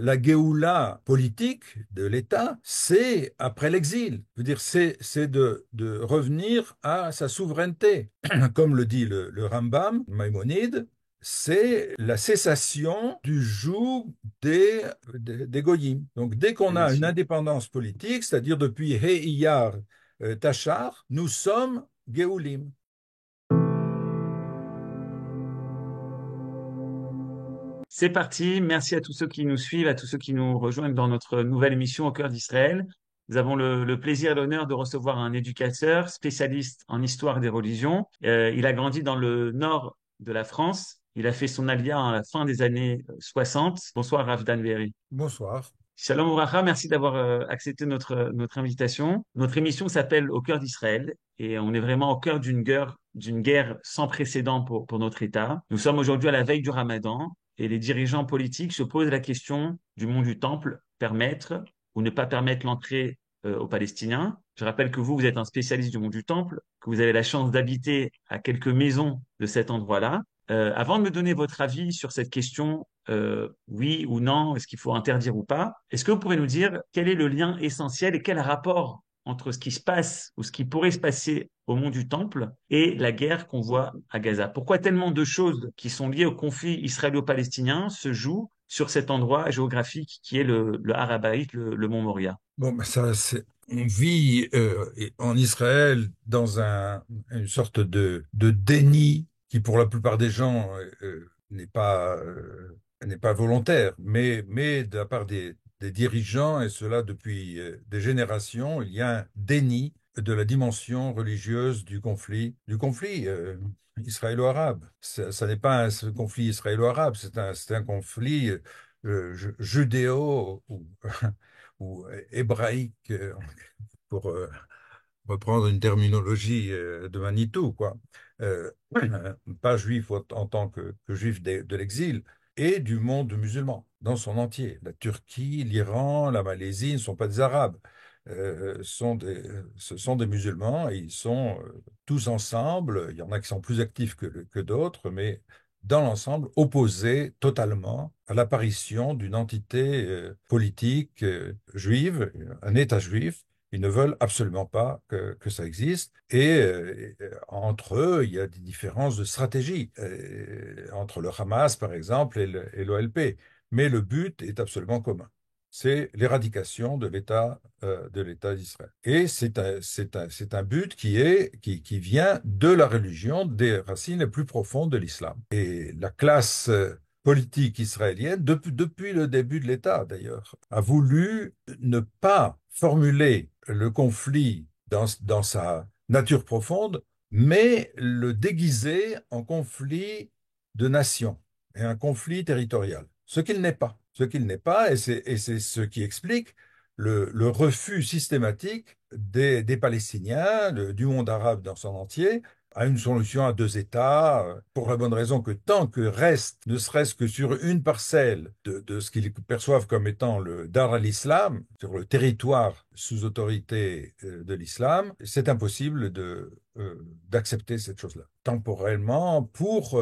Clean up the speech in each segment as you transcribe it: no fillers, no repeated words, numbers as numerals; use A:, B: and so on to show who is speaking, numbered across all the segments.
A: la Géoula politique de l'État, c'est après l'exil. Je veux dire, c'est de revenir à sa souveraineté. Comme le dit le Rambam, Maïmonide, c'est la cessation du joug des goyim. Donc, dès qu'on
B: Bien
A: a une
B: sûr.
A: indépendance politique, c'est-à-dire depuis He Iyar Tachar, nous sommes Géoulim.
B: C'est parti. Merci à tous ceux qui nous suivent, à tous ceux qui nous rejoignent dans notre nouvelle émission Au cœur d'Israël. Nous avons le plaisir et l'honneur de recevoir un éducateur spécialiste en histoire des religions. Il a grandi dans le nord de la France. Il a fait son alia à la fin des années 60. Bonsoir, Rav Dan Veri.
A: Bonsoir.
B: Shalom Ouracha, merci d'avoir accepté notre invitation. Notre émission s'appelle Au cœur d'Israël et on est vraiment au cœur d'une guerre sans précédent pour notre État. Nous sommes aujourd'hui à la veille du Ramadan et les dirigeants politiques se posent la question du mont du Temple, permettre ou ne pas permettre l'entrée aux Palestiniens. Je rappelle que vous êtes un spécialiste du mont du Temple, que vous avez la chance d'habiter à quelques maisons de cet endroit-là. Avant de me donner votre avis sur cette question, oui ou non, est-ce qu'il faut interdire ou pas, est-ce que vous pourrez nous dire quel est le lien essentiel et quel rapport entre ce qui se passe ou ce qui pourrait se passer au mont du Temple et la guerre qu'on voit à Gaza? Pourquoi tellement de choses qui sont liées au conflit israélo-palestinien se jouent sur cet endroit géographique qui est le Har HaBayit, le mont Moria?
A: Bon, ben on vit en Israël dans une sorte de déni qui, pour la plupart des gens, n'est pas volontaire, mais de la part des dirigeants, et cela depuis des générations, il y a un déni de la dimension religieuse du conflit israélo-arabe. Ça n'est pas un conflit israélo-arabe, c'est un conflit judéo ou hébraïque, pour reprendre une terminologie de Manitou, quoi. Euh, pas juif en tant que juif de l'exil, et du monde musulman dans son entier. La Turquie, l'Iran, la Malaisie ne sont pas des Arabes, ce sont des musulmans et ils sont tous ensemble. Il y en a qui sont plus actifs que d'autres, mais dans l'ensemble, opposés totalement à l'apparition d'une entité politique juive, un État juif. Ils ne veulent absolument pas que ça existe. Et entre eux, il y a des différences de stratégie, entre le Hamas, par exemple, et l'OLP. Mais le but est absolument commun. C'est l'éradication de l'État d'Israël. Et c'est un but qui vient de la religion, des racines les plus profondes de l'islam. Et la classe politique israélienne, depuis le début de l'État d'ailleurs, a voulu ne pas formuler le conflit dans sa nature profonde, mais le déguiser en conflit de nation et un conflit territorial, ce qu'il n'est pas. Ce qu'il n'est pas, et c'est ce qui explique le refus systématique des Palestiniens, du monde arabe dans son entier, à une solution à deux États, pour la bonne raison que tant que reste, ne serait-ce que sur une parcelle de ce qu'ils perçoivent comme étant le Dar al-Islam, sur le territoire sous autorité de l'islam, c'est impossible d'accepter cette chose-là, temporellement, pour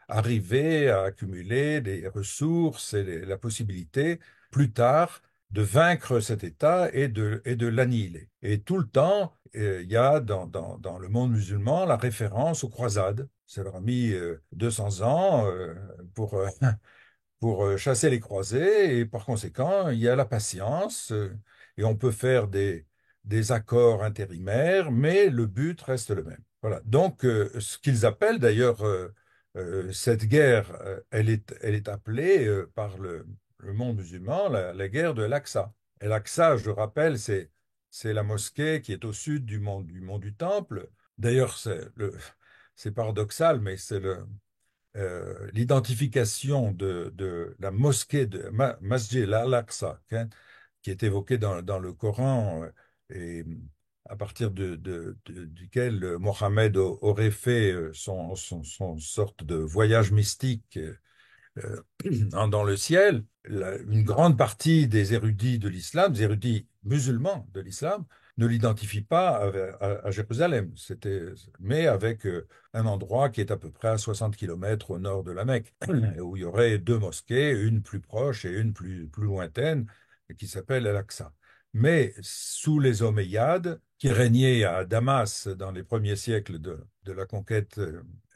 A: arriver à accumuler des ressources et la possibilité, plus tard, de vaincre cet État et de l'annihiler. Et tout le temps, il y a dans le monde musulman la référence aux croisades. Ça leur a mis 200 ans pour, pour chasser les croisés, et par conséquent, il y a la patience, et on peut faire des accords intérimaires, mais le but reste le même. Voilà. Donc, ce qu'ils appellent d'ailleurs cette guerre, elle est appelée par le monde musulman la guerre de l'Aqsa. Et l'Aqsa, je rappelle, c'est la mosquée qui est au sud du mont du Temple. D'ailleurs, c'est paradoxal, mais c'est l'identification de la mosquée de Masjid al-Aqsa, hein, qui est évoquée dans le Coran, et à partir duquel Mohammed aurait fait son sorte de voyage mystique dans le ciel. Une grande partie des érudits de l'islam, des érudits musulmans de l'islam, ne l'identifie pas à Jérusalem. Mais avec un endroit qui est à peu près à 60 kilomètres au nord de la Mecque, où il y aurait deux mosquées, une plus proche et une plus lointaine, qui s'appelle Al-Aqsa. Mais sous les Omeyyades, qui régnaient à Damas dans les premiers siècles de la conquête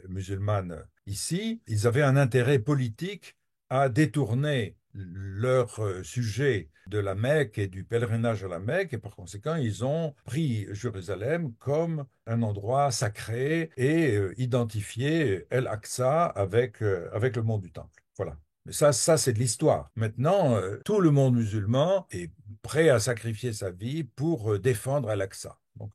A: musulmane ici, ils avaient un intérêt politique à détourner leur sujet de la Mecque et du pèlerinage à la Mecque, et par conséquent, ils ont pris Jérusalem comme un endroit sacré et identifié El-Aqsa avec le mont du Temple. Voilà. Mais ça c'est de l'histoire. Maintenant, tout le monde musulman est prêt à sacrifier sa vie pour défendre Al-Aqsa. Donc,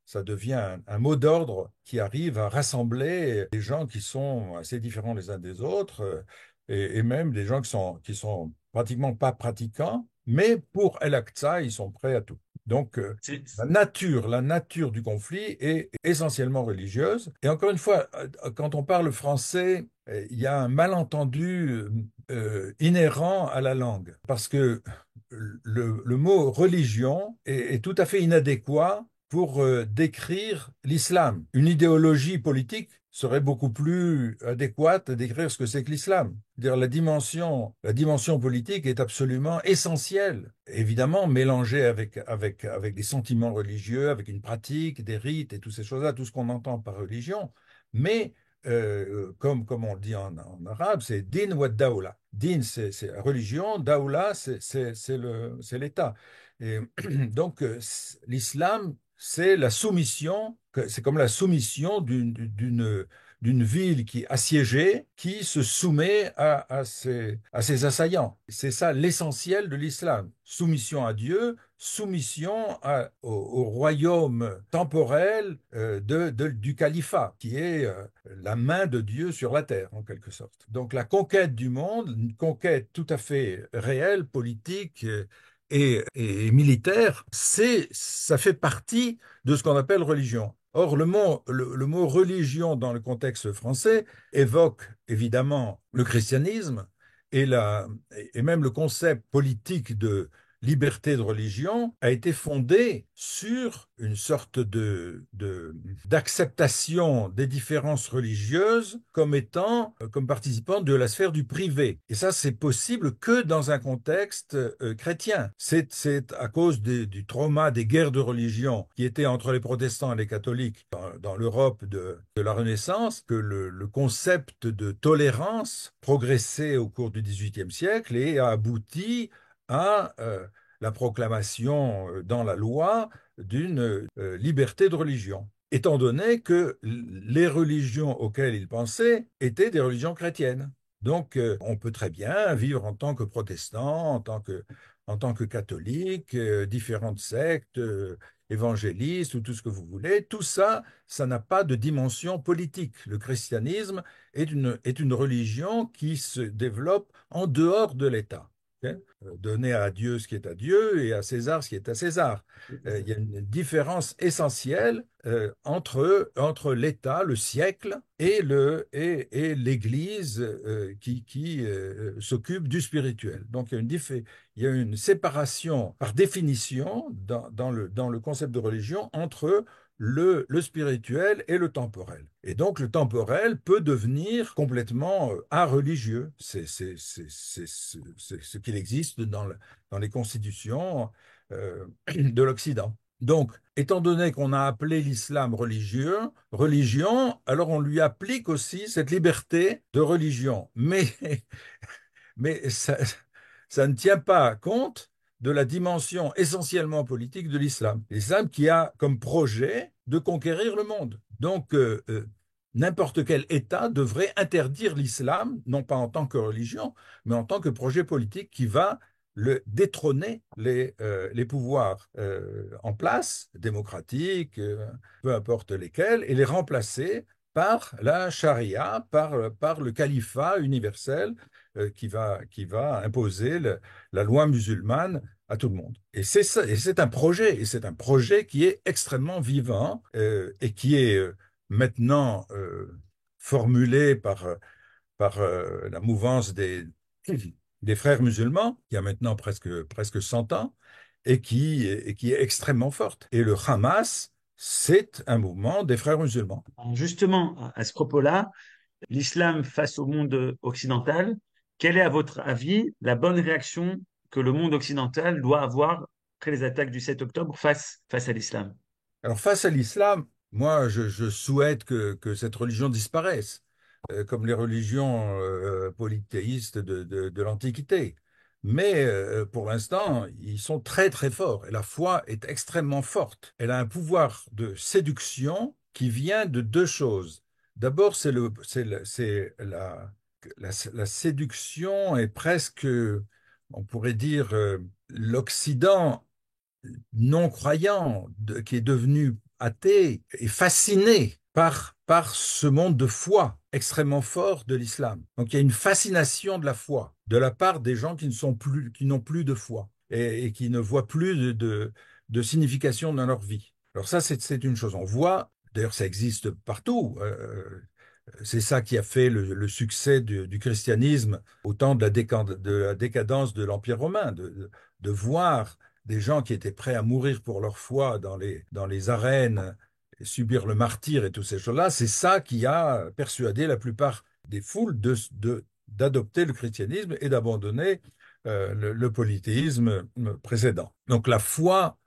A: ça devient un mot d'ordre qui arrive à rassembler des gens qui sont assez différents les uns des autres, et même des gens qui sont pratiquement pas pratiquants, mais pour El-Aqsa, ils sont prêts à tout. Donc,
B: C'est-
A: la nature du conflit est essentiellement religieuse. Et encore une fois, quand on parle français, il y a un malentendu inhérent à la langue, parce que le mot religion est tout à fait inadéquat pour décrire l'islam. Une idéologie politique serait beaucoup plus adéquate à décrire ce que c'est que l'islam. Dire la dimension politique est absolument essentielle, évidemment mélangée avec des sentiments religieux, avec une pratique, des rites et toutes ces choses-là, tout ce qu'on entend par religion. Mais comme on le dit en arabe, c'est din wa daoula. Din, c'est la religion, daoula, c'est l'État. Et donc, l'islam, c'est la soumission, c'est comme la soumission d'une ville qui est assiégée, qui se soumet à ses assaillants. C'est ça l'essentiel de l'islam. Soumission à Dieu, soumission au royaume temporel du califat, qui est la main de Dieu sur la terre, en quelque sorte. Donc la conquête du monde, une conquête tout à fait réelle, politique et militaire, ça fait partie de ce qu'on appelle religion. Or, le mot religion dans le contexte français évoque évidemment le christianisme et, et même le concept politique de liberté de religion a été fondée sur une sorte d'acceptation des différences religieuses comme participant de la sphère du privé. Et ça, c'est possible que dans un contexte chrétien. C'est à cause du trauma des guerres de religion qui étaient entre les protestants et les catholiques dans l'Europe de la Renaissance que le concept de tolérance progressait au cours du XVIIIe siècle et a abouti à la proclamation dans la loi d'une liberté de religion, étant donné que les religions auxquelles il pensait étaient des religions chrétiennes. Donc, on peut très bien vivre en tant que protestant, en tant que catholique, différentes sectes, évangélistes ou tout ce que vous voulez. Tout ça, ça n'a pas de dimension politique. Le christianisme est une religion qui se développe en dehors de l'État. Ok. Donner à Dieu ce qui est à Dieu et à César ce qui est à César. Il y a une différence essentielle entre l'État, le siècle, et l'Église qui s'occupe du spirituel. Donc il y a une séparation par définition dans le concept de religion entre le spirituel et le temporel. Et donc le temporel peut devenir complètement areligieux. C'est ce qu'il existe dans les constitutions de l'Occident. Donc, étant donné qu'on a appelé l'islam religion, alors on lui applique aussi cette liberté de religion. Mais ça ne tient pas compte de la dimension essentiellement politique de l'islam. L'islam qui a comme projet de conquérir le monde. Donc, n'importe quel État devrait interdire l'islam, non pas en tant que religion, mais en tant que projet politique qui va détrôner les pouvoirs en place, démocratiques, peu importe lesquels, et les remplacer par la charia, par le califat universel qui va imposer la loi musulmane à tout le monde. Et c'est un projet qui est extrêmement vivant et qui est maintenant formulé par la mouvance des frères musulmans, qui a maintenant presque 100 ans, et qui est extrêmement forte. Et le Hamas, c'est un mouvement des frères musulmans.
B: Alors, justement, à ce propos-là, l'islam face au monde occidental, quelle est, à votre avis, la bonne réaction que le monde occidental doit avoir après les attaques du 7 octobre face à l'islam?
A: Alors face à l'islam, moi, je souhaite que cette religion disparaisse, comme les religions polythéistes de l'Antiquité. Mais pour l'instant, ils sont très très forts et la foi est extrêmement forte. Elle a un pouvoir de séduction qui vient de deux choses. D'abord, c'est la séduction est presque, on pourrait dire, l'Occident non-croyant qui est devenu athée est fasciné par ce monde de foi extrêmement fort de l'islam. Donc il y a une fascination de la foi de la part des gens qui n'ont plus de foi et qui ne voient plus de signification dans leur vie. Alors ça, c'est une chose. On voit, d'ailleurs ça existe partout. C'est ça qui a fait le succès du christianisme au temps de la décadence de l'Empire romain, de voir des gens qui étaient prêts à mourir pour leur foi dans les arènes, et subir le martyre et toutes ces choses-là. C'est ça qui a persuadé la plupart des foules d'adopter le christianisme et d'abandonner le polythéisme précédent. Donc la foi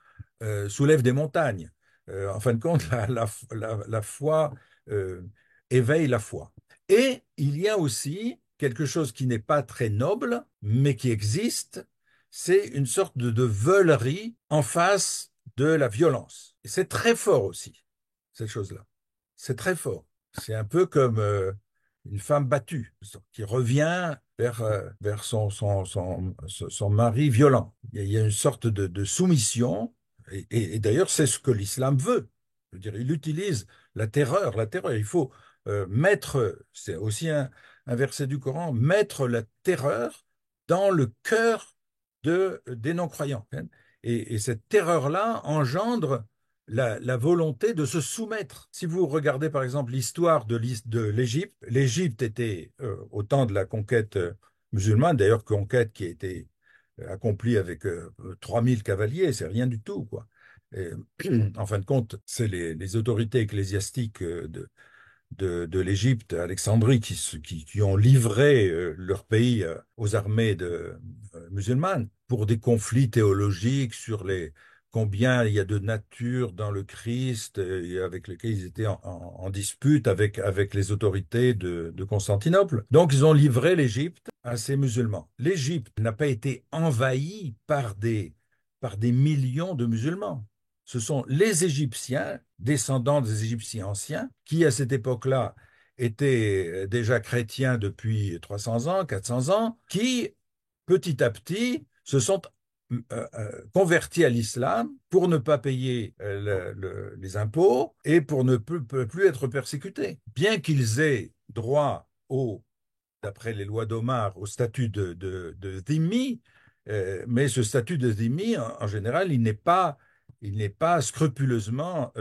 A: soulève des montagnes. En fin de compte, la foi euh, éveille la foi. Et il y a aussi quelque chose qui n'est pas très noble, mais qui existe, c'est une sorte de veulerie en face de la violence. Et c'est très fort aussi, cette chose-là. C'est très fort. C'est un peu comme une femme battue qui revient vers son mari violent. Il y a une sorte de soumission, et d'ailleurs, c'est ce que l'islam veut. Je veux dire, il utilise la terreur. La terreur, il faut mettre, c'est aussi un verset du Coran, mettre la terreur dans le cœur des non-croyants, hein. Et cette terreur-là engendre la volonté de se soumettre. Si vous regardez par exemple l'histoire de l'Égypte, l'Égypte était au temps de la conquête musulmane, d'ailleurs conquête qui a été accomplie avec 3000 cavaliers, c'est rien du tout, quoi. Et, en fin de compte, c'est les autorités ecclésiastiques de l'Égypte, Alexandrie, qui ont livré leur pays aux armées musulmanes pour des conflits théologiques sur combien il y a de nature dans le Christ, et avec lesquels ils étaient en dispute avec les autorités de Constantinople. Donc, ils ont livré l'Égypte à ces musulmans. L'Égypte n'a pas été envahie par des millions de musulmans. Ce sont les Égyptiens, descendants des Égyptiens anciens, qui à cette époque-là étaient déjà chrétiens depuis 300 ans, 400 ans, qui petit à petit se sont convertis à l'islam pour ne pas payer les impôts et pour ne plus être persécutés. Bien qu'ils aient droit d'après les lois d'Omar, au statut de dhimmi, mais ce statut de dhimmi, en général, il n'est pas scrupuleusement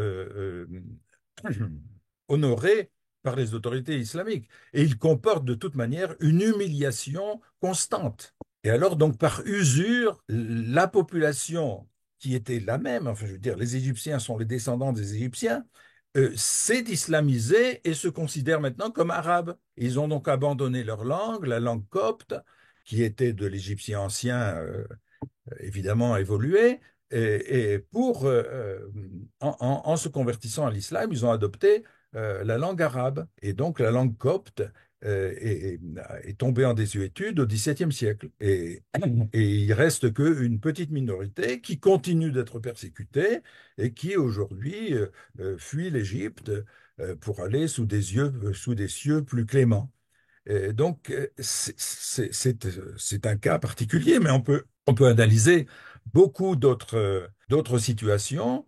A: honoré par les autorités islamiques. Et il comporte de toute manière une humiliation constante. Et alors, donc, par usure, la population qui était la même, enfin, je veux dire, les Égyptiens sont les descendants des Égyptiens, s'est islamisé et se considère maintenant comme arabe. Ils ont donc abandonné leur langue, la langue copte, qui était de l'égyptien ancien, évidemment évolué, et en se convertissant à l'islam, ils ont adopté la langue arabe. Et donc la langue copte est tombée en désuétude au XVIIe siècle. Et il reste qu'une petite minorité qui continue d'être persécutée et qui aujourd'hui fuit l'Égypte pour aller sous des cieux plus cléments. Et donc, c'est un cas particulier, mais on peut analyser beaucoup d'autres situations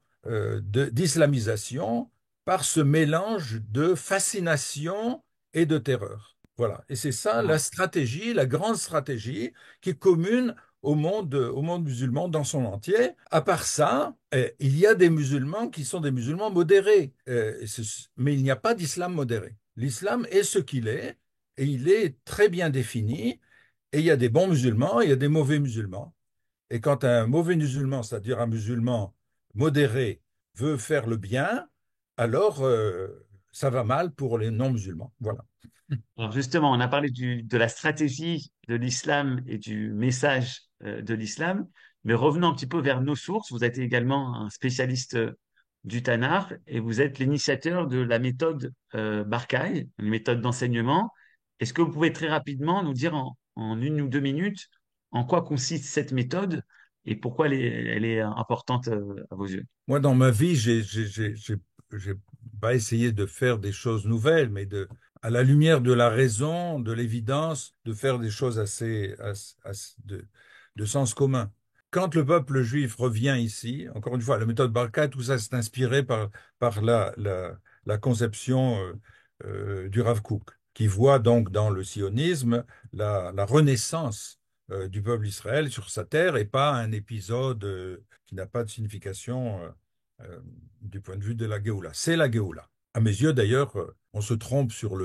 A: d'islamisation par ce mélange de fascination et de terreur. Voilà. Et c'est ça la stratégie, la grande stratégie qui est commune au monde musulman dans son entier. À part ça, il y a des musulmans qui sont des musulmans modérés, mais il n'y a pas d'islam modéré. L'islam est ce qu'il est et il est très bien défini. Et il y a des bons musulmans et il y a des mauvais musulmans. Et quand un mauvais musulman, c'est-à-dire un musulman modéré, veut faire le bien, alors ça va mal pour les non-musulmans. Voilà.
B: Alors justement, on a parlé de la stratégie de l'islam et du message de l'islam, mais revenons un petit peu vers nos sources. Vous êtes également un spécialiste du Tanakh et vous êtes l'initiateur de la méthode Barcaï, une méthode d'enseignement. Est-ce que vous pouvez très rapidement nous dire en 1 ou 2 minutes en quoi consiste cette méthode et pourquoi elle est importante à vos yeux?
A: Moi, dans ma vie, j'ai pas essayé de faire des choses nouvelles, mais à la lumière de la raison, de l'évidence, de faire des choses de sens commun. Quand le peuple juif revient ici, encore une fois, la méthode Barca, tout ça s'est inspiré par la conception du Rav Kook, qui voit donc dans le sionisme la renaissance du peuple Israël sur sa terre et pas un épisode qui n'a pas de signification du point de vue de la Géoula. C'est la Géoula. À mes yeux, d'ailleurs, on se trompe sur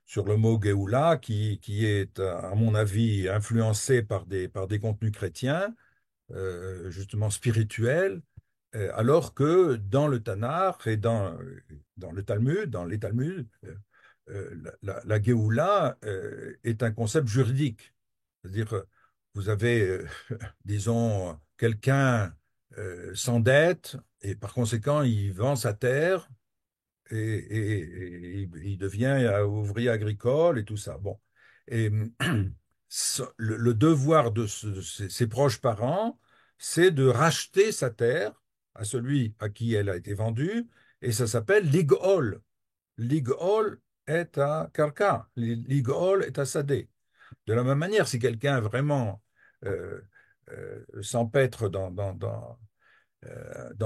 A: sur le mot Géoula, qui est, à mon avis, influencé par des contenus chrétiens, justement spirituels, alors que dans le Tanakh et dans le Talmud, dans les Talmuds, la Géoula est un concept juridique. C'est-à-dire, vous avez, disons, quelqu'un s'endette et par conséquent, il vend sa terre et il devient ouvrier agricole et tout ça. Bon. Et le devoir de ses proches parents, c'est de racheter sa terre à celui à qui elle a été vendue et ça s'appelle l'igol. L'igol est à karka, l'igol est à sadé. De la même manière, si quelqu'un vraiment euh, s'empêtre dans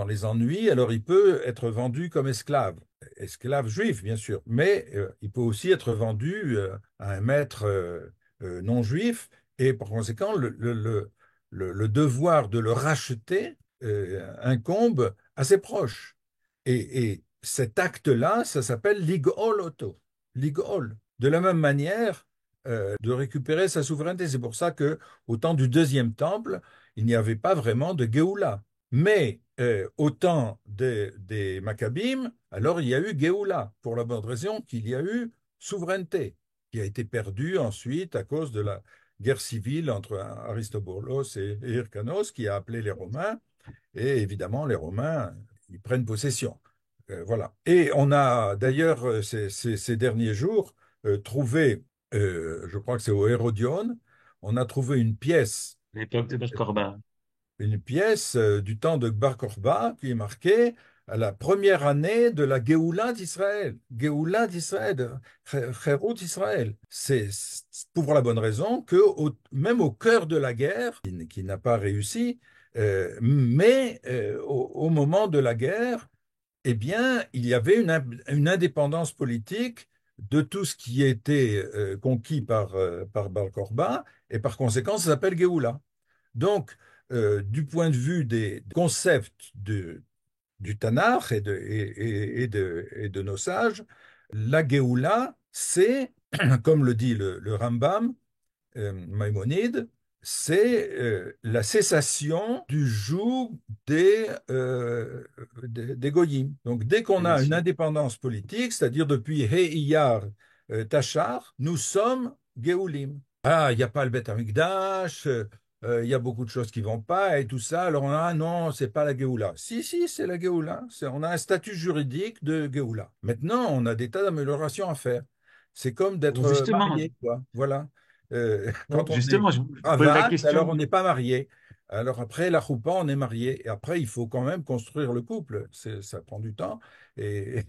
A: les ennuis, alors il peut être vendu comme esclave. Esclave juif, bien sûr, mais il peut aussi être vendu à un maître non juif, et par conséquent, le devoir de le racheter incombe à ses proches. Et cet acte-là, ça s'appelle ligol auto, ligol. De la même manière, de récupérer sa souveraineté. C'est pour ça que, au temps du deuxième temple, il n'y avait pas vraiment de Géoula. Mais au temps des Maccabim, alors il y a eu Géoula, pour la bonne raison qu'il y a eu souveraineté, qui a été perdue ensuite à cause de la guerre civile entre Aristobulos et Hyrcanos, qui a appelé les Romains, et évidemment les Romains, ils prennent possession. Voilà. Et on a d'ailleurs ces derniers jours trouvé, je crois que c'est au Hérodion, on a trouvé
B: L'époque de Bar Korba.
A: une pièce du temps de Bar Kokhba qui est marquée à la première année de la Géoula d'Israël. Géoula d'Israël, Chérout d'Israël. C'est pour la bonne raison que même au cœur de la guerre, qui n'a pas réussi, mais au moment de la guerre, eh bien, il y avait une indépendance politique de tout ce qui était conquis par Bar Kokhba, et par conséquent, ça s'appelle Géoula. Donc, du point de vue des concepts du Tanakh et de nos sages, la Géoula, c'est, comme le dit le Rambam, Maïmonide, c'est la cessation du joug des goyim. Donc, dès qu'on
B: Et bien
A: a une
B: sûr.
A: indépendance politique, c'est-à-dire depuis He Iyar Tachar, nous sommes Géoulim. Ah, il n'y a pas le Beth Amikdash, il y a beaucoup de choses qui vont pas et tout ça. Alors, on a, ah non, c'est pas la Géoula. Si, si, c'est la Géoula. On a un statut juridique de Géoula. Maintenant, on a des tas d'améliorations à faire. C'est comme d'être
B: Justement,
A: marié, quoi. Voilà. Quand on est
B: justement, je vous pose la
A: cravate, alors
B: question.
A: on n'est pas marié. Alors après, la choupa, on est marié. Et après, il faut quand même construire le couple. Ça prend du temps. Et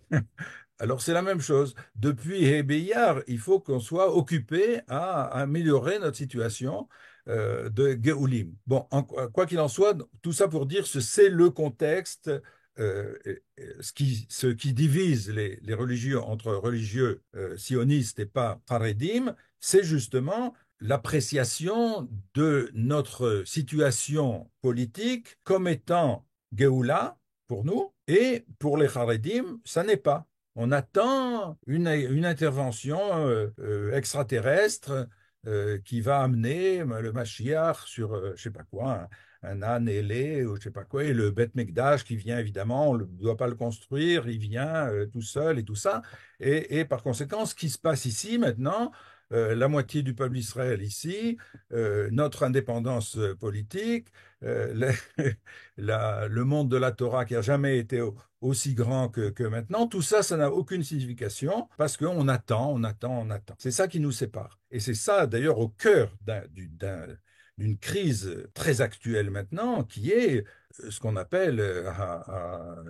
A: alors, c'est la même chose. Depuis Hébéyar, il faut qu'on soit occupé à améliorer notre situation de Géoulim. Bon, quoi qu'il en soit, tout ça pour dire que c'est le contexte, ce qui divise les religieux entre religieux sionistes et pas Haredim, c'est justement l'appréciation de notre situation politique comme étant Géoula pour nous, et pour les Haredim, ça n'est pas. On attend une intervention extraterrestre qui va amener le Mashiach sur, je sais pas quoi, un âne ailé ou je sais pas quoi, et le Beth Mekdash qui vient évidemment, on ne doit pas le construire, il vient tout seul et tout ça. Et par conséquent, ce qui se passe ici maintenant, la moitié du peuple d'Israël ici, notre indépendance politique, le monde de la Torah qui a jamais été aussi grand que maintenant, tout ça, ça n'a aucune signification parce qu'on attend, on attend, on attend. C'est ça qui nous sépare. Et c'est ça, d'ailleurs, au cœur d'une crise très actuelle maintenant, qui est ce qu'on appelle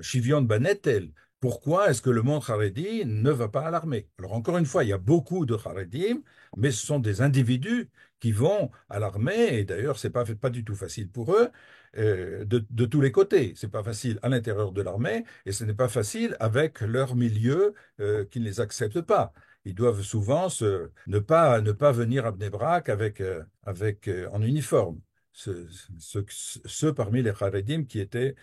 A: Shivion Banetel. Pourquoi est-ce que le monde Haredi ne va pas à l'armée? Alors encore une fois, il y a beaucoup de Haredim, mais ce sont des individus qui vont à l'armée, et d'ailleurs, c'est pas du tout facile pour eux, de tous les côtés. C'est pas facile à l'intérieur de l'armée, et ce n'est pas facile avec leur milieu qui ne les accepte pas. Ils doivent souvent ne pas venir à Bnei Brak en uniforme. Ceux parmi les Haredim qui étaient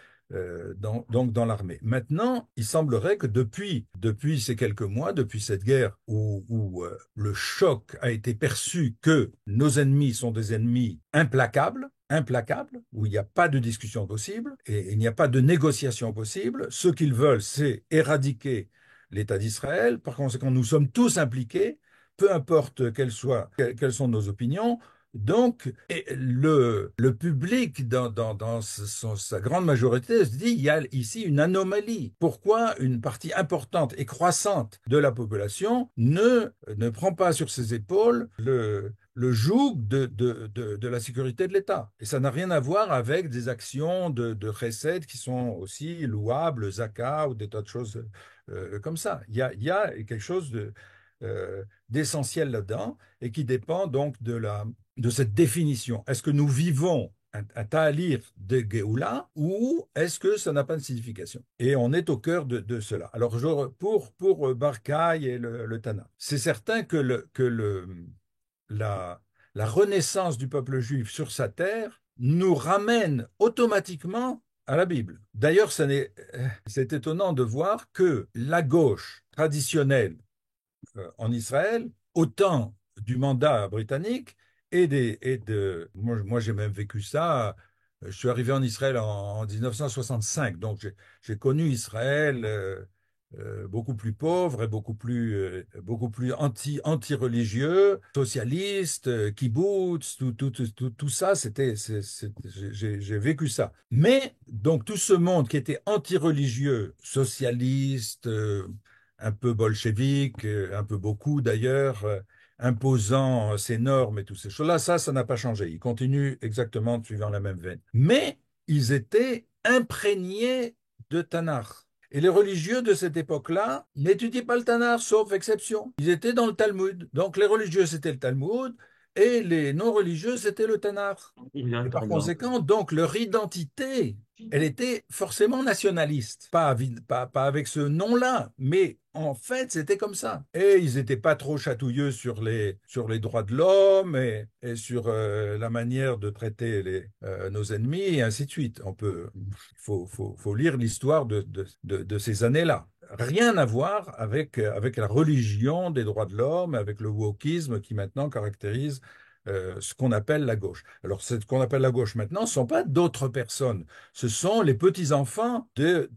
A: donc dans l'armée. Maintenant, il semblerait que depuis ces quelques mois, depuis cette guerre où le choc a été perçu que nos ennemis sont des ennemis implacables, où il n'y a pas de discussion possible et il n'y a pas de négociation possible. Ce qu'ils veulent, c'est éradiquer l'État d'Israël. Par conséquent, nous sommes tous impliqués, peu importe quelles sont nos opinions. Donc, et le public, dans sa grande majorité, se dit, il y a ici une anomalie. Pourquoi une partie importante et croissante de la population ne prend pas sur ses épaules le joug de la sécurité de l'État? Et ça n'a rien à voir avec des actions de chesed qui sont aussi louables, zaka ou des tas de choses comme ça. Il y a quelque chose d'essentiel là-dedans et qui dépend donc de cette définition. Est-ce que nous vivons un ta'alir de Géoula ou est-ce que ça n'a pas de signification? Et on est au cœur de cela. Alors, pour Barcaï et le Tana, c'est certain que la, la renaissance du peuple juif sur sa terre nous ramène automatiquement à la Bible. D'ailleurs, c'est étonnant de voir que la gauche traditionnelle en Israël, au temps du mandat britannique moi j'ai même vécu ça. Je suis arrivé en Israël en 1965, donc j'ai connu Israël beaucoup plus pauvre et beaucoup plus anti-religieux, socialiste, kibbutz, tout ça, j'ai vécu ça. Mais donc tout ce monde qui était anti-religieux, socialiste, un peu bolchevique, un peu beaucoup d'ailleurs, imposant ses normes et toutes ces choses-là, ça n'a pas changé. Ils continuent exactement suivant la même veine. Mais ils étaient imprégnés de Tanakh. Et les religieux de cette époque-là n'étudient pas le Tanakh, sauf exception. Ils étaient dans le Talmud. Donc les religieux, c'était le Talmud, et les non-religieux, c'était le Tanakh. Et par conséquent, donc leur identité, elle était forcément nationaliste. Pas avec ce nom-là, mais en fait, c'était comme ça. Et ils n'étaient pas trop chatouilleux sur les droits de l'homme et sur la manière de traiter nos ennemis, et ainsi de suite. Il faut lire l'histoire de ces années-là. Rien à voir avec la religion des droits de l'homme, avec le wokisme qui maintenant caractérise ce qu'on appelle la gauche. Alors, ce qu'on appelle la gauche maintenant, ce ne sont pas d'autres personnes, ce sont les petits-enfants de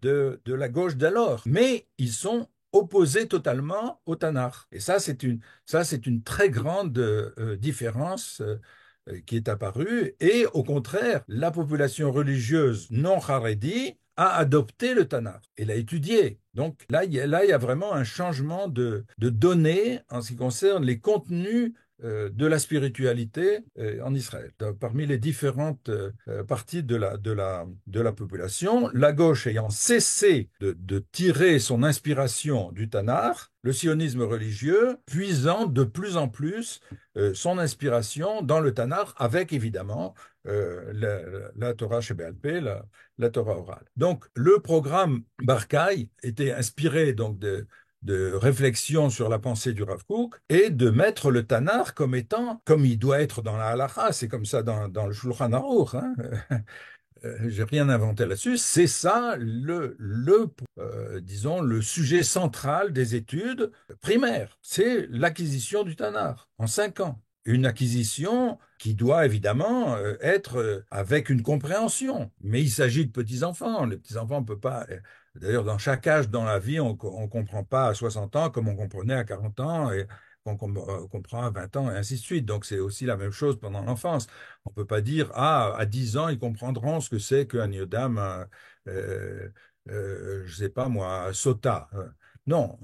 A: la gauche d'alors, mais ils sont opposés totalement au Tanakh. Et ça, c'est une très grande différence qui est apparue. Et au contraire, la population religieuse non haredi a adopté le Tanakh et l'a étudié. Donc là, il y a vraiment un changement de données en ce qui concerne les contenus de la spiritualité en Israël. Parmi les différentes parties de la population, la gauche ayant cessé de tirer son inspiration du Tanakh, le sionisme religieux puisant de plus en plus son inspiration dans le Tanakh, avec évidemment la Torah Sheba'al Peh, la Torah orale. Donc, le programme Barcaï était inspiré donc de réflexion sur la pensée du Rav Kook et de mettre le Tanakh comme étant, comme il doit être dans la Halacha, c'est comme ça dans le Shulchan Aruch, hein. J'ai rien inventé là-dessus, c'est ça disons, le sujet central des études primaires, c'est l'acquisition du Tanakh en 5 ans. une acquisition qui doit évidemment être avec une compréhension. Mais il s'agit de petits-enfants. Les petits-enfants, on peut pas. D'ailleurs, dans chaque âge dans la vie, on ne comprend pas à 60 ans comme on comprenait à 40 ans et comprend à 20 ans et ainsi de suite. Donc, c'est aussi la même chose pendant l'enfance. On ne peut pas dire, ah, à 10 ans, ils comprendront ce que c'est qu'un iodame, je sais pas moi, sota. Non,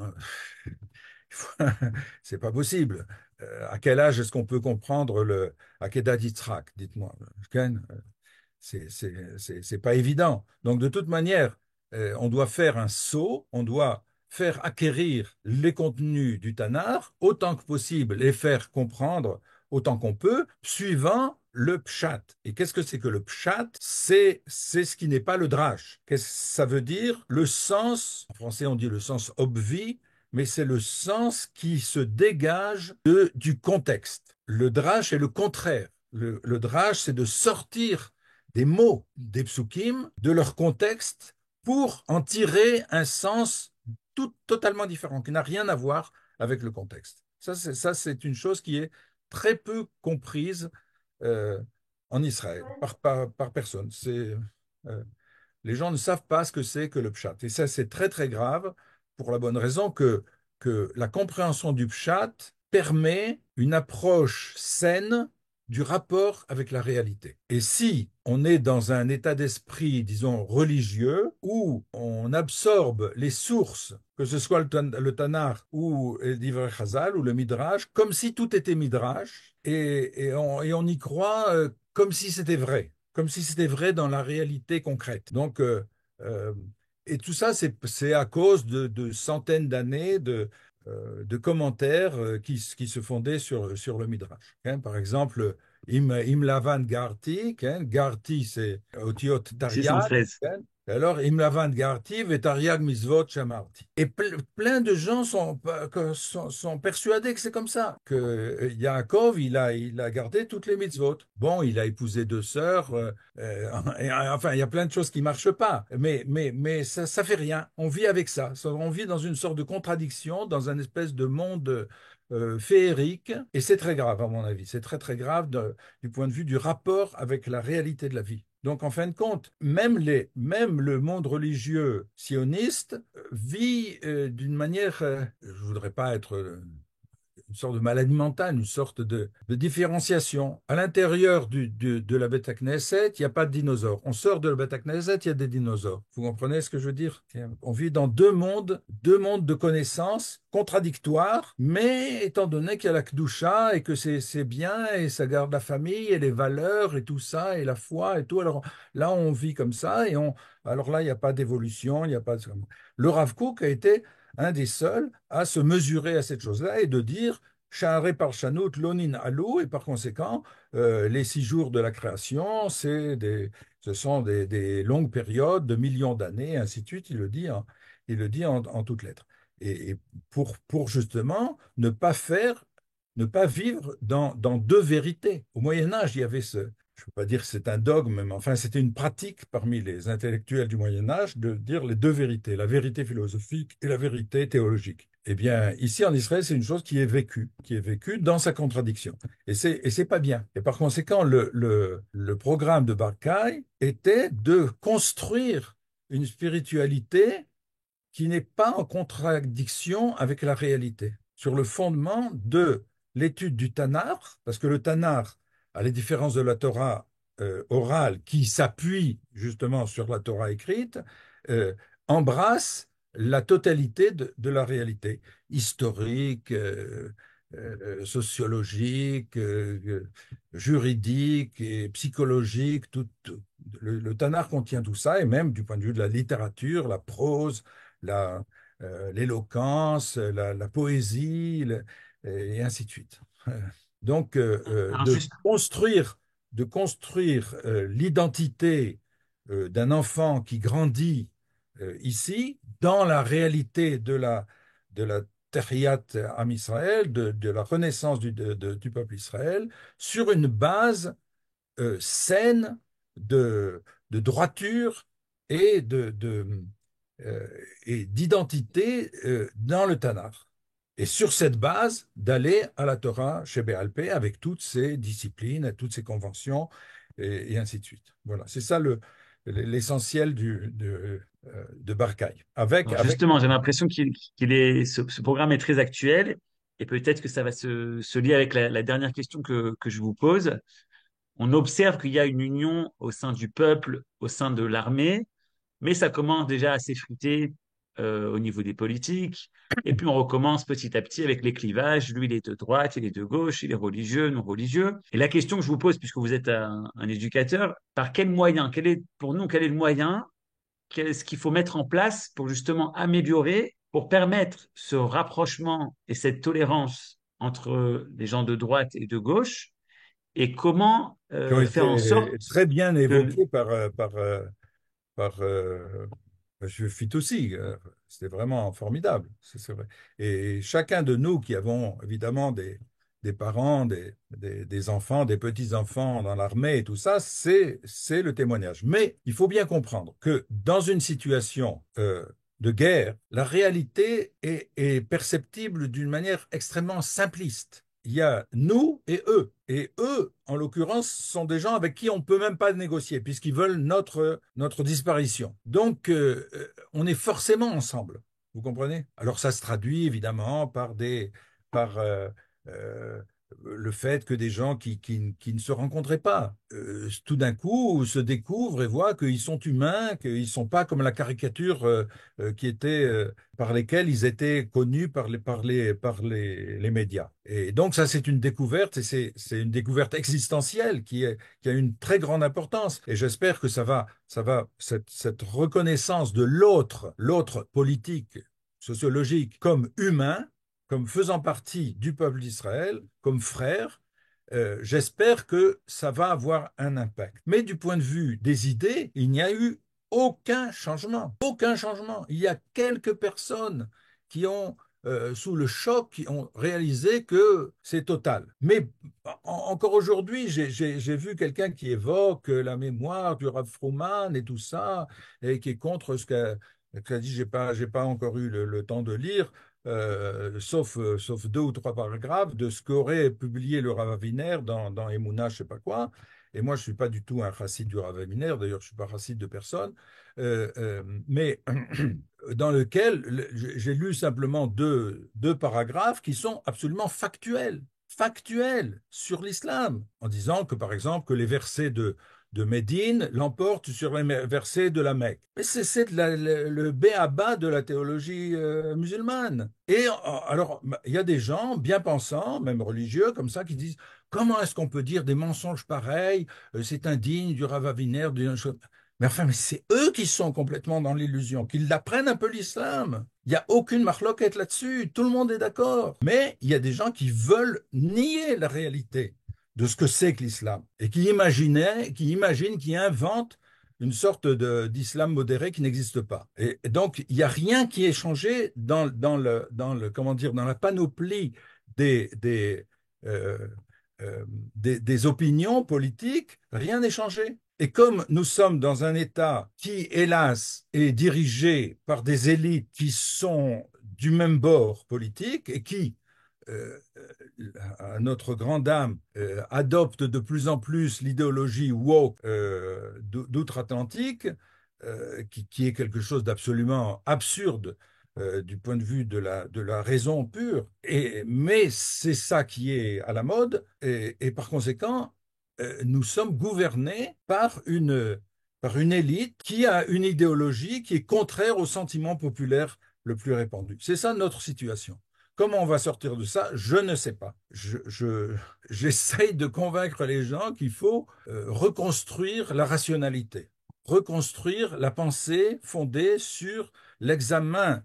A: c'est pas possible. À quel âge est-ce qu'on peut comprendre le Akedat Yitzhak? Dites-moi, Ken. C'est pas évident. Donc, de toute manière, on doit faire un saut, on doit faire acquérir les contenus du Tanar autant que possible, les faire comprendre autant qu'on peut, suivant le pshat. Et qu'est-ce que c'est que le pshat? C'est ce qui n'est pas le drash. Qu'est-ce que ça veut dire? Le sens, en français on dit le sens obvi, mais c'est le sens qui se dégage du contexte. Le drash est le contraire. Le drash, c'est de sortir des mots des psukim, de leur contexte, pour en tirer un sens totalement différent, qui n'a rien à voir avec le contexte. Ça, c'est une chose qui est très peu comprise euh, en Israël, par personne. Euh, les gens ne savent pas ce que c'est que le pshat. Et ça, c'est très, très grave pour la bonne raison que la compréhension du pshat permet une approche saine du rapport avec la réalité. Et si on est dans un état d'esprit, disons, religieux, où on absorbe les sources, que ce soit le Tanar ou le Divrei Chazal ou le Midrash, comme si tout était Midrash, et on y croit comme si c'était vrai, comme si c'était vrai dans la réalité concrète. Donc, euh, et tout ça, c'est à cause de centaines d'années de commentaires qui se fondaient sur le Midrash. Hein. Par exemple, Im Lavan Garti, hein. Garti c'est Otiot Tariag,
B: 613.
A: hein. Alors, Im Lavan Garti, Vetariag Misvot Shamarti. Et plein de gens sont persuadés que c'est comme ça, que Yaakov, il a gardé toutes les mitzvot. Bon, il a épousé deux sœurs, enfin, il y a plein de choses qui marchent pas, mais ça fait rien. On vit avec ça. On vit dans une sorte de contradiction, dans un espèce de monde féerique, et c'est très grave, à mon avis. C'est très, très grave du point de vue du rapport avec la réalité de la vie. Donc, en fin de compte, même le monde religieux sioniste vit d'une manière, je voudrais pas être une sorte de maladie mentale, une sorte de différenciation. À l'intérieur de la Beth Knesset, il n'y a pas de dinosaures. On sort de la Beth Knesset, il y a des dinosaures. Vous comprenez ce que je veux dire? On vit dans deux mondes de connaissances contradictoires, mais étant donné qu'il y a la Kedusha et que c'est bien et ça garde la famille et les valeurs et tout ça et la foi et tout, alors là, on vit comme ça alors là, il n'y a pas d'évolution, il n'y a pas de... Le Rav Kook a été un des seuls à se mesurer à cette chose-là et de dire Sha'arei Parshanout Lonin Alou, et par conséquent, les 6 jours de la création, ce sont des longues périodes de millions d'années, et ainsi de suite, il le dit en toutes lettres. Et pour justement ne pas vivre dans deux vérités. Au Moyen Âge, il y avait je ne peux pas dire que c'est un dogme, mais enfin, c'était une pratique parmi les intellectuels du Moyen Âge de dire les deux vérités, la vérité philosophique et la vérité théologique. Eh bien, ici en Israël, c'est une chose qui est vécue dans sa contradiction. Et c'est pas bien. Et par conséquent, le programme de Barcaï était de construire une spiritualité qui n'est pas en contradiction avec la réalité, sur le fondement de l'étude du Tanar, parce que le Tanar, à la différence de la Torah orale, qui s'appuie justement sur la Torah écrite, euh, embrasse la totalité de la réalité historique, sociologique, juridique et psychologique. Le Tanar contient tout ça, et même du point de vue de la littérature, la prose, l'éloquence, la poésie, et ainsi de suite. Donc,
B: Alors, juste,
A: de construire l'identité d'un enfant qui grandit ici, dans la réalité de la Terriat Am Israël, de la renaissance du peuple Israël, sur une base saine de droiture et et d'identité dans le Tanakh. Et sur cette base, d'aller à la Torah chez Béalpé avec toutes ces disciplines, toutes ces conventions, et ainsi de suite. Voilà, c'est ça l'essentiel de Barcaï.
B: Alors justement, j'ai l'impression ce programme est très actuel et peut-être que ça va se lier avec la dernière question que je vous pose. On observe qu'il y a une union au sein du peuple, au sein de l'armée, mais ça commence déjà à s'effriter au niveau des politiques. Et puis on recommence petit à petit avec les clivages. Lui, il est de droite, il est de gauche, il est religieux, non religieux. Et la question que je vous pose, puisque vous êtes un éducateur, par quel moyen, pour nous, quel est le moyen, qu'est-ce qu'il faut mettre en place pour justement améliorer, pour permettre ce rapprochement et cette tolérance entre les gens de droite et de gauche, et comment
A: Qui ont
B: faire en
A: été
B: sorte
A: très bien
B: que
A: évoqués par je fit aussi. C'était vraiment formidable, c'est vrai. Et chacun de nous qui avons évidemment des parents, des enfants, des petits-enfants dans l'armée et tout ça, c'est le témoignage. Mais il faut bien comprendre que dans une situation de guerre, la réalité est perceptible d'une manière extrêmement simpliste. Il y a nous et eux. Et eux, en l'occurrence, sont des gens avec qui on ne peut même pas négocier, puisqu'ils veulent notre disparition. Donc, on est forcément ensemble. Vous comprenez? Alors, ça se traduit évidemment par euh, le fait que des gens qui ne se rencontraient pas, tout d'un coup, se découvrent et voient qu'ils sont humains, qu'ils ne sont pas comme la caricature qui était par lesquels ils étaient connus par les médias. Et donc ça, c'est une découverte, et c'est une découverte existentielle qui a une très grande importance. Et j'espère que cette reconnaissance de l'autre politique, sociologique, comme humain, comme faisant partie du peuple d'Israël, comme frère, j'espère que ça va avoir un impact. Mais du point de vue des idées, il n'y a eu aucun changement. Aucun changement. Il y a quelques personnes qui ont, sous le choc, qui ont réalisé que c'est total. Mais encore aujourd'hui, j'ai vu quelqu'un qui évoque la mémoire du Rav Froman et tout ça, et qui est contre ce qu'a dit. J'ai pas encore eu le temps de lire, sauf deux ou trois paragraphes de ce qu'aurait publié le Rav Aviner dans Emouna, je sais pas quoi. Et moi, je suis pas du tout un chassid du Rav Aviner, d'ailleurs, je suis pas chassid de personne, mais dans lequel j'ai lu simplement deux paragraphes qui sont absolument factuels sur l'islam, en disant que, par exemple, que les versets de Médine l'emportent sur les versets de la Mecque. Mais c'est le b.a.-ba de la théologie musulmane. Et alors, il y a des gens bien pensants, même religieux, comme ça, qui disent, comment est-ce qu'on peut dire des mensonges pareils? C'est indigne du Rav Aviner, mais enfin, mais c'est eux qui sont complètement dans l'illusion, qu'ils apprennent un peu l'islam. Il n'y a aucune marloquette là-dessus, tout le monde est d'accord. Mais il y a des gens qui veulent nier la réalité de ce que c'est que l'islam et qui inventent une sorte d'islam modéré qui n'existe pas. Et donc, il n'y a rien qui ait changé comment dire, dans la panoplie des, des, euh, des opinions politiques, rien n'est changé. Et comme nous sommes dans un État qui, hélas, est dirigé par des élites qui sont du même bord politique et qui, euh, à notre grande dame, adoptent de plus en plus l'idéologie woke d'outre-Atlantique, qui est quelque chose d'absolument absurde du point de vue de la raison pure. Mais c'est ça qui est à la mode, et par conséquent, nous sommes gouvernés par une élite qui a une idéologie qui est contraire au sentiment populaire le plus répandu. C'est ça notre situation. Comment on va sortir de ça? Je ne sais pas. J'essaye de convaincre les gens qu'il faut reconstruire la rationalité, reconstruire la pensée fondée sur l'examen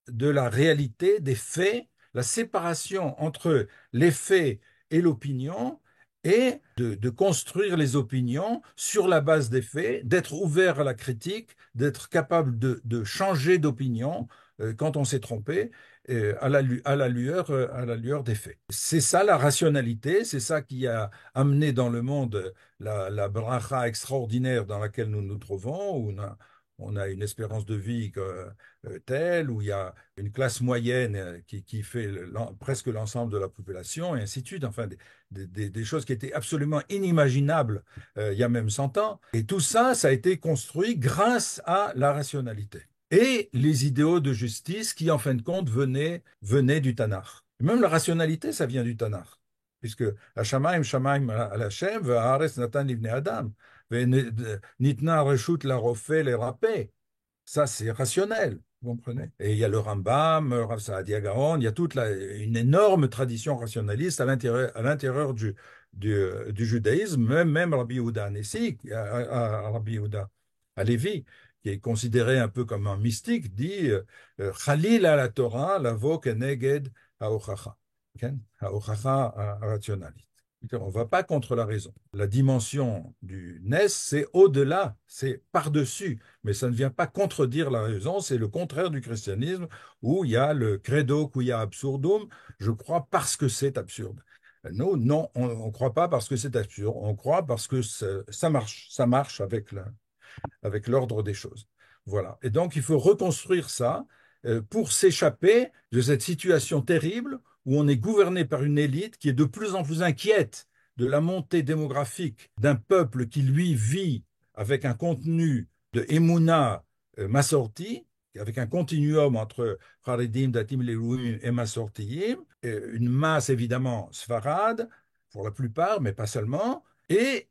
A: de la réalité, des faits, la séparation entre les faits et l'opinion, et de construire les opinions sur la base des faits, d'être ouvert à la critique, d'être capable de changer d'opinion quand on s'est trompé, à la lueur des faits. C'est ça la rationalité, c'est ça qui a amené dans le monde la bracha extraordinaire dans laquelle nous nous trouvons, où on a une espérance de vie telle, où il y a une classe moyenne qui fait presque l'ensemble de la population, et ainsi de suite. Enfin, des choses qui étaient absolument inimaginables il y a même 100 ans. Et tout ça, ça a été construit grâce à la rationalité. Et les idéaux de justice qui, en fin de compte, venaient du Tanakh. Même la rationalité, ça vient du Tanakh. Puisque Hashamaim, Shamaim al Hashem, Haaretz Natan Livnei Adam, Nitna Reshut la Rofé les Rapé. Ça, c'est rationnel, vous comprenez? Et il y a le Rambam, Rav Saadia Gaon, il y a une énorme tradition rationaliste à l'intérieur du judaïsme, même Rabbi Yehuda Hanessi, Rabbi Yehuda Halevi, qui est considéré un peu comme un mystique, dit Chalil à la Torah, lavo keneged haochacha. Haochacha rationaliste. On ne va pas contre la raison. La dimension du Nes, c'est au-delà, c'est par-dessus, mais ça ne vient pas contredire la raison, c'est le contraire du christianisme, où il y a le credo quia absurdum, je crois parce que c'est absurde. Nous, non, on ne croit pas parce que c'est absurde, on croit parce que ça marche avec l'ordre des choses. Voilà. Et donc, il faut reconstruire ça pour s'échapper de cette situation terrible où on est gouverné par une élite qui est de plus en plus inquiète de la montée démographique d'un peuple qui, lui, vit avec un contenu de Emouna Massorti, avec un continuum entre Haredim, Datim, Lelouim et Massortiyim, une masse évidemment sfarade, pour la plupart, mais pas seulement, et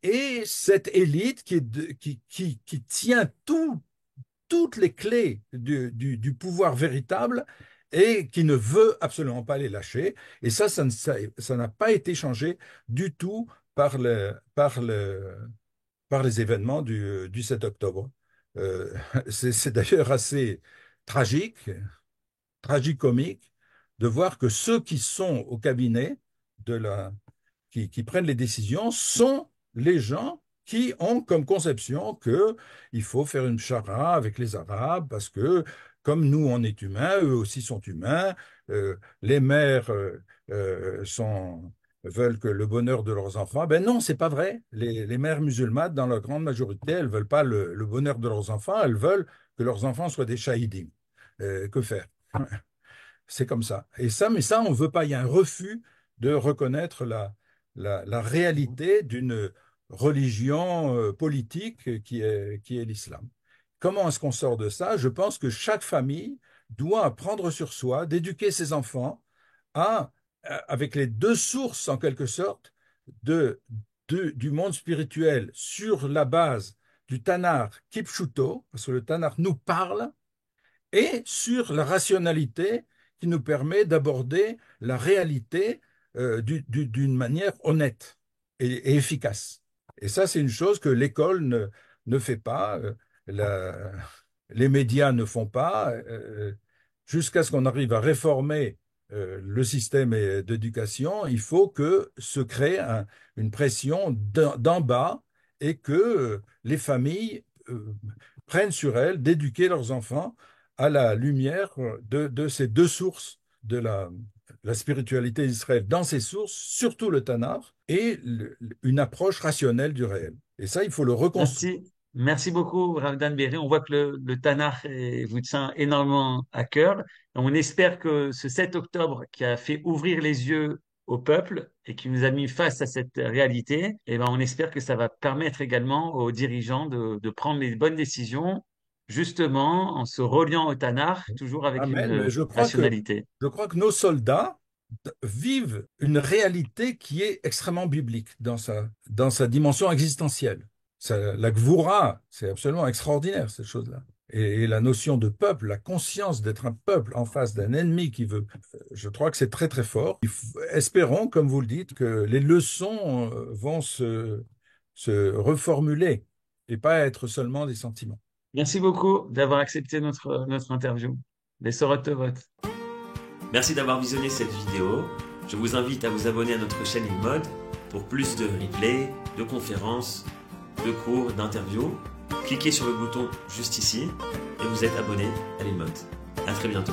A: cette élite qui tient toutes les clés du pouvoir véritable et qui ne veut absolument pas les lâcher. Et ça n'a pas été changé du tout par les événements du 7 octobre. Euh, c'est d'ailleurs assez tragique, tragicomique, de voir que ceux qui sont au cabinet de qui prennent les décisions sont les gens qui ont comme conception qu'il faut faire une chara avec les Arabes parce que comme nous, on est humains, eux aussi sont humains. Les mères veulent que le bonheur de leurs enfants. Ben non, c'est pas vrai. Les mères musulmanes, dans leur grande majorité, elles veulent pas le bonheur de leurs enfants, elles veulent que leurs enfants soient des shahidim. Que faire? C'est comme ça. Mais ça, on ne veut pas. Il y a un refus de reconnaître la réalité d'une religion politique qui est l'islam. Comment est-ce qu'on sort de ça? Je pense que chaque famille doit prendre sur soi d'éduquer ses enfants avec les deux sources, en quelque sorte, du monde spirituel sur la base du Tanakh Kipshuto, parce que le Tanakh nous parle, et sur la rationalité qui nous permet d'aborder la réalité d'une manière honnête et efficace. Et ça, c'est une chose que l'école ne fait pas, la- les médias ne font pas, jusqu'à ce qu'on arrive à réformer le système d'éducation, il faut que se crée une pression d'en bas et que les familles prennent sur elles d'éduquer leurs enfants à la lumière de ces deux sources de la spiritualité d'Israël, dans ces sources, surtout le Tanakh, et une approche rationnelle du réel. Et ça, il faut le reconstruire.
B: Merci. Merci beaucoup, Rav Dan Berry. On voit que le Tanakh vous tient énormément à cœur. On espère que ce 7 octobre qui a fait ouvrir les yeux au peuple et qui nous a mis face à cette réalité, eh ben, on espère que ça va permettre également aux dirigeants de prendre les bonnes décisions, justement en se reliant au Tanakh, toujours avec
A: Amen. Mais
B: une rationalité.
A: je crois que nos soldats vivent une réalité qui est extrêmement biblique dans sa dimension existentielle. La gvoura, c'est absolument extraordinaire, cette chose-là. Et la notion de peuple, la conscience d'être un peuple en face d'un ennemi qui veut, je crois que c'est très très fort. Espérons, comme vous le dites, que les leçons vont se reformuler et pas être seulement des sentiments.
B: Merci beaucoup d'avoir accepté notre interview. Les Sorotovot. Merci d'avoir visionné cette vidéo. Je vous invite à vous abonner à notre chaîne InMode pour plus de replays, de conférences, de cours, d'interviews. Cliquez sur le bouton juste ici et vous êtes abonné à l'InMode. À très bientôt.